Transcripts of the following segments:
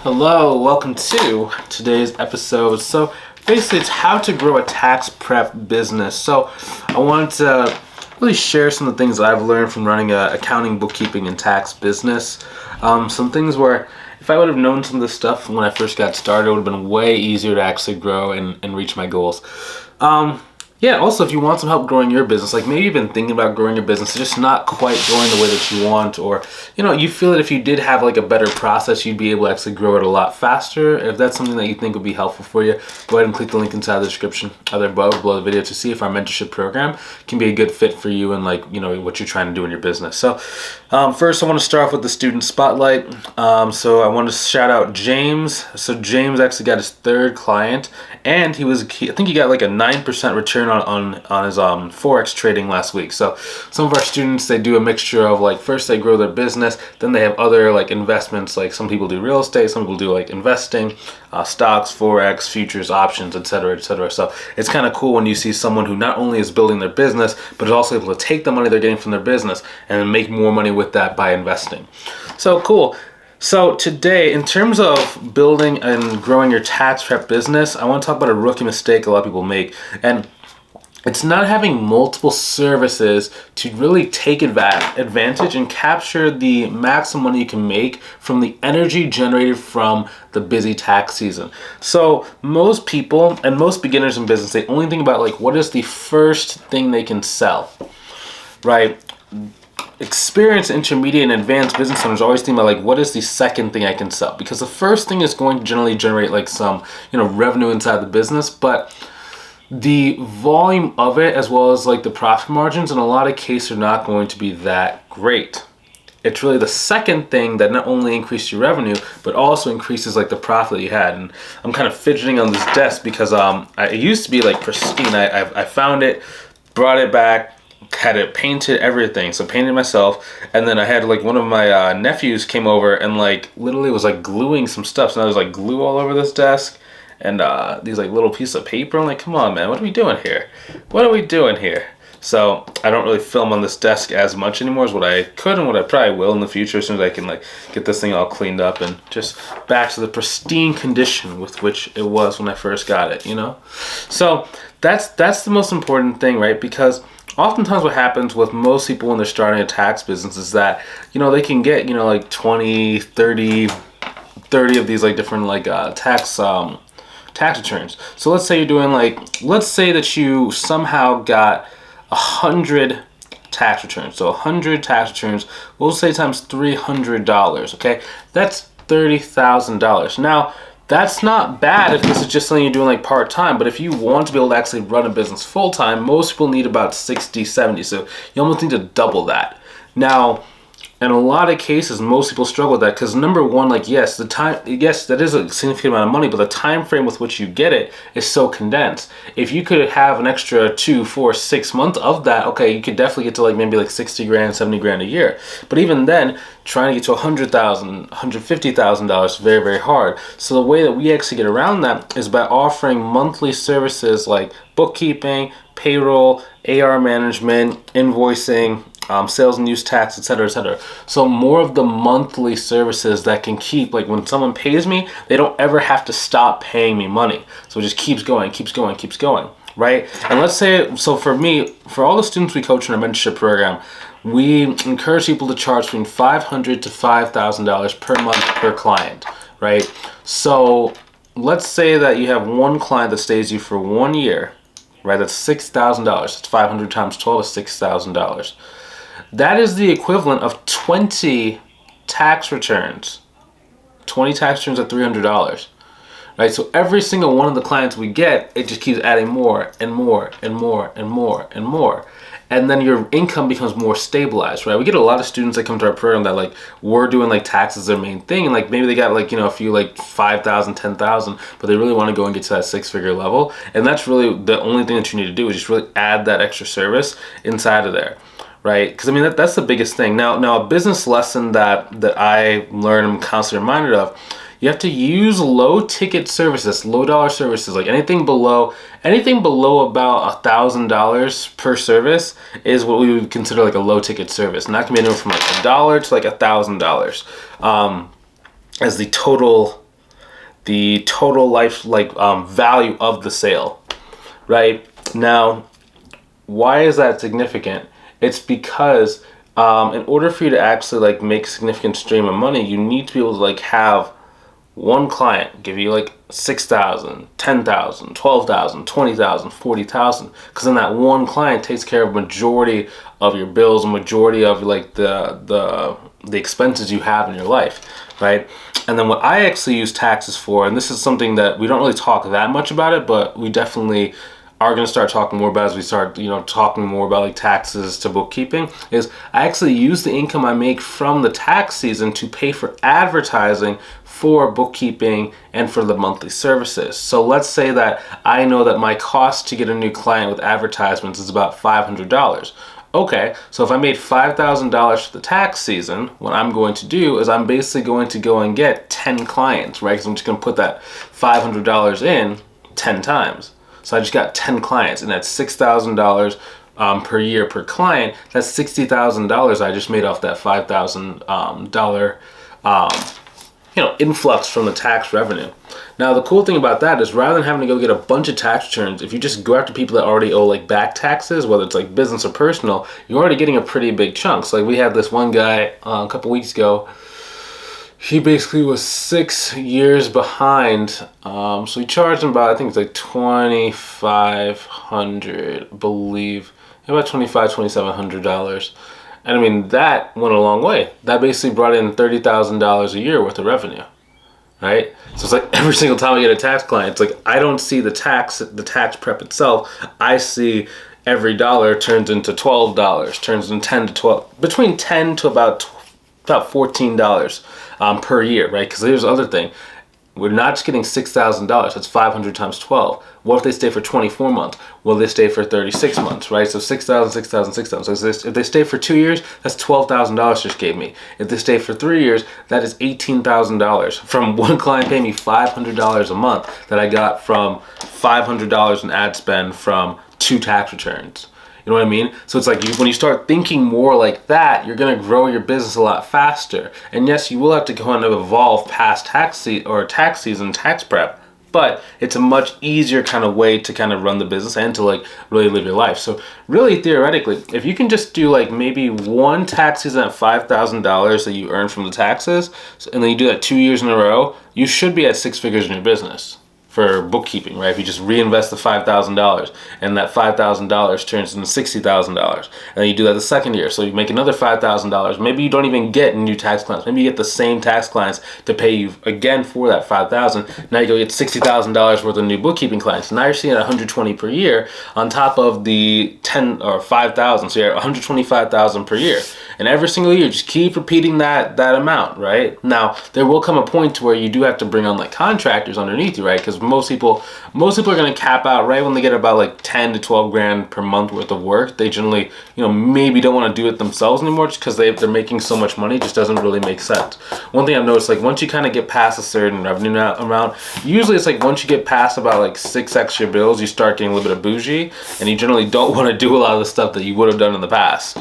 Hello, welcome to today's episode. So basically it's how to grow a tax prep business. So I wanted to really share some of the things that I've learned from running a accounting, bookkeeping, and tax business. Some things where if I would have known some of this stuff when I first got started, it would have been way easier to actually grow and reach my goals. Also, if you want some help growing your business, like maybe you've been thinking about growing your business, it's just not quite going the way that you want, or, you feel that if you did have like a better process, you'd be able to actually grow it a lot faster. If that's something that you think would be helpful for you, go ahead and click the link inside the description either above or below the video to see if our mentorship program can be a good fit for you and what you're trying to do in your business. So first I want to start off with the student spotlight. So I want to shout out James. So James actually got his third client, and I think he got like a 9% return on his Forex trading last week. So some of our students, they do a mixture of like, first they grow their business, then they have other like investments, like some people do real estate, some people do like investing, stocks, Forex, futures, options, etc., etc. So it's kind of cool when you see someone who not only is building their business, but is also able to take the money they're getting from their business and make more money with that by investing. So cool. So today, in terms of building and growing your tax prep business, I want to talk about a rookie mistake a lot of people make. And it's not having multiple services to really take advantage and capture the maximum money you can make from the energy generated from the busy tax season. So most people and most beginners in business, they only think about like, what is the first thing they can sell, right? Experienced, intermediate, and advanced business owners always think about like, what is the second thing I can sell? Because the first thing is going to generally generate like some, revenue inside the business, but the volume of it, as well as like the profit margins, in a lot of cases are not going to be that great. It's really the second thing that not only increases your revenue, but also increases like the profit that you had. And I'm kind of fidgeting on this desk because it used to be like pristine. I found it, brought it back, had it painted, everything. So painted myself, and then I had like one of my nephews came over and like literally was like gluing some stuff. So now there's like glue all over this desk. And these like little pieces of paper. I'm like, come on, man, what are we doing here? What are we doing here? So I don't really film on this desk as much anymore as what I could and what I probably will in the future as soon as I can like get this thing all cleaned up and just back to the pristine condition with which it was when I first got it, So that's the most important thing, right? Because oftentimes what happens with most people when they're starting a tax business is that, they can get, like 20, 30 of these like different like tax returns. So let's say you're doing let's say that you somehow got 100 tax returns. So 100 tax returns, we'll say times $300, okay? That's $30,000. Now, that's not bad if this is just something you're doing like part-time, but if you want to be able to actually run a business full-time, most people need about 60, 70. So you almost need to double that. Now, in a lot of cases, most people struggle with that because number one, yes, that is a significant amount of money, but the time frame with which you get it is so condensed. If you could have an extra 2, 4, 6 months of that, okay, you could definitely get to maybe 60 grand, 70 grand a year. But even then, trying to get to $100,000, $150,000 is very, very hard. So the way that we actually get around that is by offering monthly services like bookkeeping, payroll, AR management, invoicing, sales and use tax, etc., etc. So more of the monthly services that can keep, like when someone pays me, they don't ever have to stop paying me money. So it just keeps going, right? And let's say, so for me, for all the students we coach in our mentorship program, we encourage people to charge between $500 to $5,000 per month per client, right? So let's say that you have one client that stays with you for 1 year, right? That's $6,000. That's 500 times 12 is $6,000. That is the equivalent of 20 tax returns. 20 tax returns at $300, right? So every single one of the clients we get, it just keeps adding more and more and more and more and more. And then your income becomes more stabilized, right? We get a lot of students that come to our program that we're doing taxes their main thing, and maybe they got a few 5,000, 10,000, but they really want to go and get to that 6-figure level. And that's really the only thing that you need to do is just really add that extra service inside of there. Right? Because that's the biggest thing. Now a business lesson that I learned, I'm constantly reminded of, You have to use low ticket services, low dollar services, like anything below about $1,000 per service is what we would consider like a low ticket service. And that can be anywhere from like $1 to like $1,000 as the total life value of the sale, right? Now, why is that significant? It's because in order for you to actually like make a significant stream of money, you need to be able to like have one client give you like $6,000, $10,000, $12,000, $20,000, $40,000, because then that one client takes care of majority of your bills, a majority of like the expenses you have in your life, right? And then what I actually use taxes for, and this is something that we don't really talk that much about it, but we definitely are going to start talking more about as we start, talking more about like taxes to bookkeeping, is I actually use the income I make from the tax season to pay for advertising for bookkeeping and for the monthly services. So let's say that I know that my cost to get a new client with advertisements is about $500. Okay, so if I made $5,000 for the tax season, what I'm going to do is I'm basically going to go and get 10 clients, right? Because I'm just going to put that $500 in 10 times. So I just got 10 clients, and that's $6,000 per year per client. That's $60,000 I just made off that $5,000 influx from the tax revenue. Now the cool thing about that is rather than having to go get a bunch of tax returns, if you just go after people that already owe like back taxes, whether it's like business or personal, you're already getting a pretty big chunk. So like we had this one guy a couple weeks ago. He basically was 6 years behind. So we charged him about, I think it's like $2,500, I believe, about $2,700. And I mean, that went a long way. That basically brought in $30,000 a year worth of revenue, right? So it's like every single time I get a tax client, it's like I don't see the tax prep itself. I see every dollar turns into $12, turns into 10 to 12, between 10 to about $14 per year, right? Because here's the other thing. We're not just getting $6,000. That's 500 times 12. What if they stay for 24 months? Will they stay for 36 months, right? So 6,000, 6,000, 6,000. So if they stay for 2 years, that's $12,000 just gave me. If they stay for 3 years, that is $18,000 from one client paying me $500 a month that I got from $500 in ad spend from 2 tax returns. You know what I mean? So it's like when you start thinking more like that, you're going to grow your business a lot faster. And yes, you will have to kind of evolve past tax season, tax prep, but it's a much easier kind of way to kind of run the business and to like really live your life. So really theoretically, if you can just do like maybe one tax season at $5,000 that you earn from the taxes, and then you do that 2 years in a row, you should be at 6 figures in your business for bookkeeping, right? If you just reinvest the $5,000 and that $5,000 turns into $60,000, and then you do that the second year, so you make another $5,000. Maybe you don't even get new tax clients. Maybe you get the same tax clients to pay you again for that $5,000. Now you go get $60,000 worth of new bookkeeping clients. Now you're seeing $120 per year on top of the 10 or 5,000. So you're at $125,000 per year, and every single year just keep repeating that amount, right? Now there will come a point to where you do have to bring on like contractors underneath you, right? Because most people are going to cap out right when they get about like 10 to 12 grand per month worth of work. They generally, maybe don't want to do it themselves anymore just because they're making so much money. It just doesn't really make sense. One thing I've noticed, like once you kind of get past a certain revenue amount, usually it's like once you get past about like 6 extra bills, you start getting a little bit of bougie, and you generally don't want to do a lot of the stuff that you would have done in the past.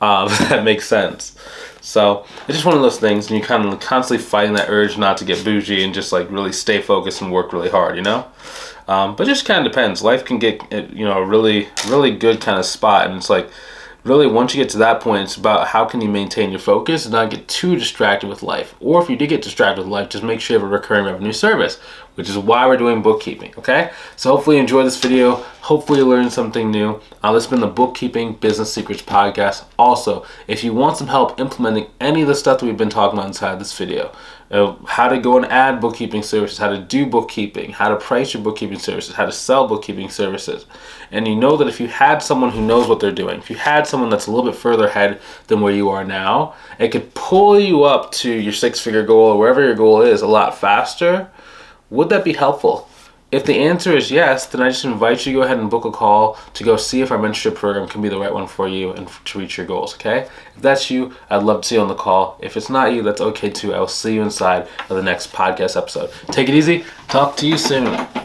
If that makes sense. So it's just one of those things, and you kind of constantly fighting that urge not to get bougie and just like really stay focused and work really hard, but it just kind of depends. Life can get a really good kind of spot, and it's like really once you get to that point, it's about how can you maintain your focus and not get too distracted with life. Or if you do get distracted with life, just make sure you have a recurring revenue service, which is why we're doing bookkeeping, okay? So hopefully you enjoyed this video. Hopefully you learned something new. This has been the Bookkeeping Business Secrets Podcast. Also, if you want some help implementing any of the stuff that we've been talking about inside this video, how to go and add bookkeeping services, how to do bookkeeping, how to price your bookkeeping services, how to sell bookkeeping services, and you know that if you had someone who knows what they're doing, if you had someone that's a little bit further ahead than where you are now, it could pull you up to your 6-figure goal or wherever your goal is a lot faster. Would that be helpful? If the answer is yes, then I just invite you to go ahead and book a call to go see if our mentorship program can be the right one for you and to reach your goals, okay? If that's you, I'd love to see you on the call. If it's not you, that's okay too. I will see you inside of the next podcast episode. Take it easy. Talk to you soon.